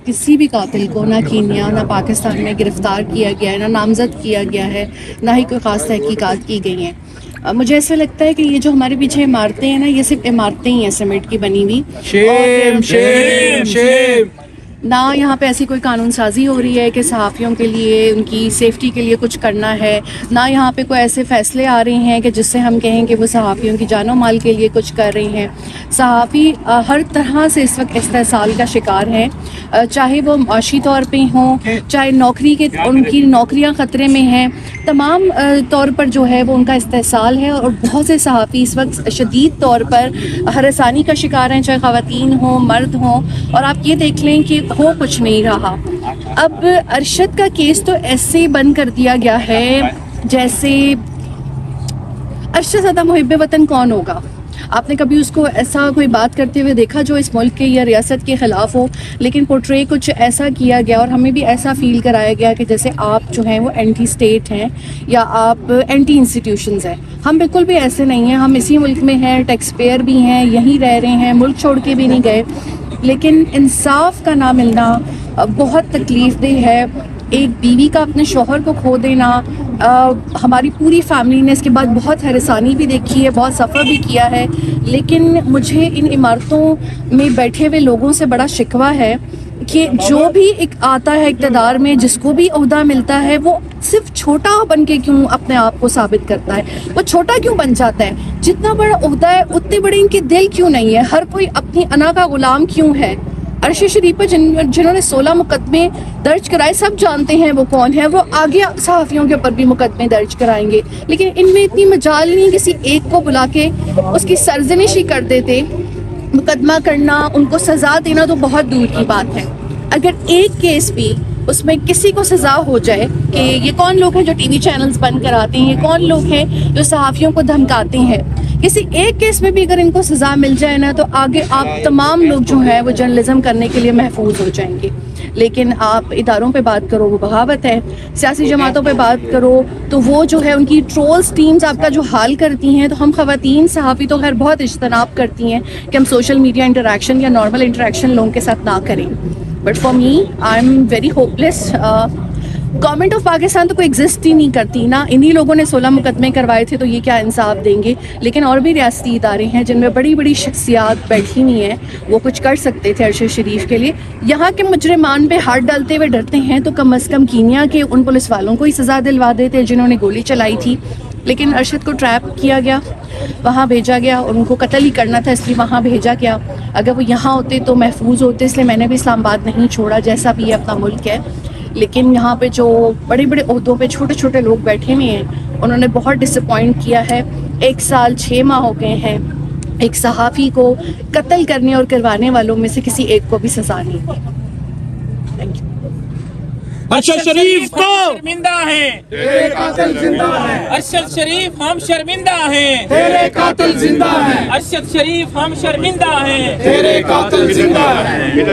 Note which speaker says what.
Speaker 1: کسی بھی قاتل کو نہ کینیا نہ پاکستان میں گرفتار کیا گیا ہے، نہ نامزد کیا گیا ہے، نہ ہی کوئی خاص تحقیقات کی گئی ہیں۔ مجھے ایسا لگتا ہے کہ یہ جو ہمارے پیچھے عمارتیں ہیں نا، یہ صرف عمارتیں ہی ہیں سیمنٹ کی بنی ہوئی، نہ یہاں پہ ایسی کوئی قانون سازی ہو رہی ہے کہ صحافیوں کے لیے ان کی سیفٹی کے لیے کچھ کرنا ہے، نہ یہاں پہ کوئی ایسے فیصلے آ رہے ہیں کہ جس سے ہم کہیں کہ وہ صحافیوں کی جان و مال کے لیے کچھ کر رہے ہیں۔ صحافی ہر طرح سے اس وقت استحصال کا شکار ہیں، چاہے وہ معاشی طور پہ ہوں، چاہے ان کی نوکریاں خطرے میں ہیں، تمام طور پر جو ہے وہ ان کا استحصال ہے، اور بہت سے صحافی اس وقت شدید طور پر ہراسانی کا شکار ہیں، چاہے خواتین ہوں مرد ہوں۔ اور آپ یہ دیکھ لیں کہ ہو کچھ نہیں رہا۔ اب ارشد کا کیس تو ایسے بند کر دیا گیا ہے جیسے ارشد زیادہ محب وطن کون ہوگا؟ آپ نے کبھی اس کو ایسا کوئی بات کرتے ہوئے دیکھا جو اس ملک کے یا ریاست کے خلاف ہو؟ لیکن پورٹرے کچھ ایسا کیا گیا اور ہمیں بھی ایسا فیل کرایا گیا کہ جیسے آپ جو ہیں وہ اینٹی اسٹیٹ ہیں یا آپ اینٹی انسٹیٹیوشنز ہیں۔ ہم بالکل بھی ایسے نہیں ہیں، ہم اسی ملک میں ہیں، ٹیکس پیئر بھی ہیں، یہیں رہ رہے ہیں، ملک چھوڑ کے بھی نہیں گئے، لیکن انصاف کا نہ ملنا بہت تکلیف دہ ہے۔ ایک بیوی کا اپنے شوہر کو کھو دینا، ہماری پوری فیملی نے اس کے بعد بہت ہراسانی بھی دیکھی ہے، بہت سفر بھی کیا ہے، لیکن مجھے ان عمارتوں میں بیٹھے ہوئے لوگوں سے بڑا شکوہ ہے کہ جو بھی ایک آتا ہے اقتدار میں، جس کو بھی عہدہ ملتا ہے، وہ صرف چھوٹا بن کے کیوں اپنے آپ کو ثابت کرتا ہے؟ وہ چھوٹا کیوں بن جاتا ہے؟ جتنا بڑا عہدہ ہے اتنے بڑے ان کے دل کیوں نہیں ہے؟ ہر کوئی اپنی انا کا غلام کیوں ہے؟ عرشد شریف پر جنہوں نے 16 مقدمے درج کرائے، سب جانتے ہیں وہ کون ہے، وہ آگے صحافیوں کے اوپر بھی مقدمے درج کرائیں گے، لیکن ان میں اتنی مجال نہیں کسی ایک کو بلا کے اس کی سرزنش ہی کر دیتے۔ مقدمہ کرنا، ان کو سزا دینا تو بہت دور کی بات ہے۔ اگر ایک کیس بھی اس میں کسی کو سزا ہو جائے کہ یہ کون لوگ ہیں جو ٹی وی چینلز بند کراتے ہیں، یہ کون لوگ ہیں جو صحافیوں کو دھمکاتے ہیں، کسی ایک کیس میں بھی اگر ان کو سزا مل جائے نا، تو آگے آپ تمام لوگ جو ہیں وہ جرنلزم کرنے کے لیے محفوظ ہو جائیں گے۔ لیکن آپ اداروں پہ بات کرو، وہ بغاوت ہے، سیاسی جماعتوں پہ بات کرو تو وہ جو ہے ان کی ٹرولز ٹیمز آپ کا جو حال کرتی ہیں۔ تو ہم خواتین صحافی تو خیر بہت اجتناب کرتی ہیں کہ ہم سوشل میڈیا انٹریکشن یا نارمل انٹریکشن لوگوں کے ساتھ نہ کریں، but for me I am very hope less. Government of Pakistan تو کوئی ایگزسٹ ہی نہیں کرتی نا، انہی لوگوں نے 16 مقدمے کروائے تھے، تو یہ کیا انصاف دیں گے؟ لیکن اور بھی ریاستی ادارے ہیں جن میں بڑی بڑی شخصیات بیٹھی ہوئی ہیں، وہ کچھ کر سکتے تھے ارشد شریف کے لیے۔ یہاں کے مجرمان پہ ہاتھ ڈالتے ہوئے ڈرتے ہیں تو کم از کم کینیا کے ان پولیس والوں کو ہی سزا دلوا دیتے جنہوں نے گولی چلائی تھی۔ لیکن ارشد کو ٹریپ کیا گیا، وہاں بھیجا گیا، اور ان کو قتل ہی کرنا تھا اس لیے وہاں بھیجا گیا۔ اگر وہ یہاں ہوتے تو محفوظ ہوتے، اس لیے میں نے بھی اسلام آباد نہیں چھوڑا، جیسا بھی یہ اپنا ملک ہے۔ لیکن یہاں پہ جو بڑے بڑے عہدوں پہ چھوٹے چھوٹے لوگ بیٹھے ہوئے ہیں، انہوں نے بہت ڈس اپوائنٹ کیا ہے۔ 1 سال 6 ماہ ہو گئے ہیں، ایک صحافی کو قتل کرنے اور کروانے والوں میں سے کسی ایک کو بھی سزا نہیں دی۔ Thank you.
Speaker 2: ارشد شریف کو شرمندہ ہیں، تیرے قاتل زندہ ہیں۔ ارشد شریف ہم شرمندہ ہیں، تیرے قاتل زندہ ہیں۔ ارشد شریف ہم شرمندہ ہیں، تیرے قاتل زندہ ہیں۔